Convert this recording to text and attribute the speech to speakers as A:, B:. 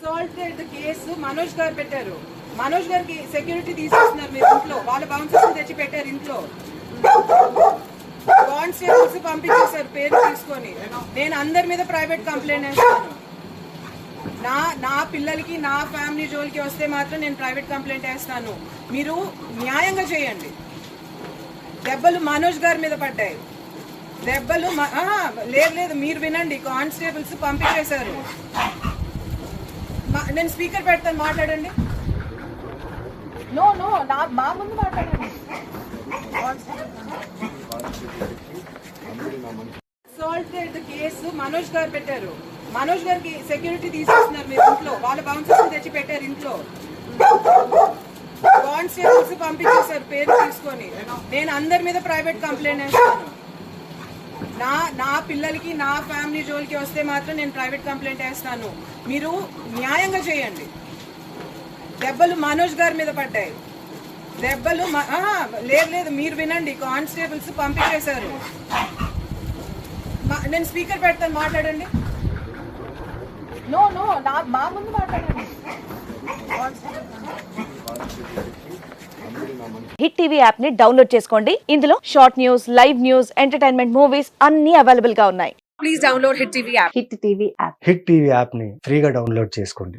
A: Assaulted case Manoj గారు పెట్టారు. మనోజ్ గారికి సెక్యూరిటీ తీసుకొస్తున్నారు మీరు ఇంట్లో. వాళ్ళ బౌన్సర్స్ తెచ్చి పెట్టారు ఇంట్లో. కానిస్టేబుల్స్ పంపించేశారు పేరు తీసుకొని. నేను అందరి మీద ప్రైవేట్ కంప్లైంట్ వేస్తాను. నా పిల్లలకి నా ఫ్యామిలీ జోలికి వస్తే మాత్రం నేను ప్రైవేట్ కంప్లైంట్ వేస్తాను. మీరు న్యాయంగా చేయండి. దెబ్బలు మనోజ్ గారి మీద పడ్డాయి. దెబ్బలు లేదు మీరు వినండి. కానిస్టేబుల్స్ పంపించేశారు. నేను స్పీకర్ పెడతాను, మాట్లాడండి. నో మా ముందు మాట్లాడండి. అసాల్టెడ్ కేసు మనోజ్ గారు పెట్టారు. మనోజ్ గారికి సెక్యూరిటీ తీసుకొస్తున్నారు మీరు ఇంట్లో. వాళ్ళ బౌన్సర్స్ తెచ్చి పెట్టారు ఇంట్లో. కానిస్టేబుల్స్ పంపించేశారు పేరు తీసుకొని. నేను అందరి మీద ప్రైవేట్ కంప్లైంట్ వేస్తాను. నా పిల్లలకి నా ఫ్యామిలీ జోలికి వస్తే మాత్రం నేను ప్రైవేట్ కంప్లైంట్ వేస్తాను. మీరు న్యాయంగా చేయండి. దెబ్బలు మనోజ్ గారి మీద పడ్డాయి. దెబ్బలు లేదు మీరు వినండి. కానిస్టేబుల్స్ పంపించేశారు. నేను స్పీకర్ పెడతాను, మాట్లాడండి. నో మా ముందు మాట్లాడండి.
B: హిట్ టీవీ యాప్ ని డౌన్లోడ్ చేసుకోండి. ఇందులో short news, live news, entertainment movies అన్ని అవైలబుల్ గా ఉన్నాయి.
A: Please download hit TV app.
B: Hit TV app.
C: Hit TV app ని ఫ్రీగా డౌన్లోడ్ చేసుకోండి.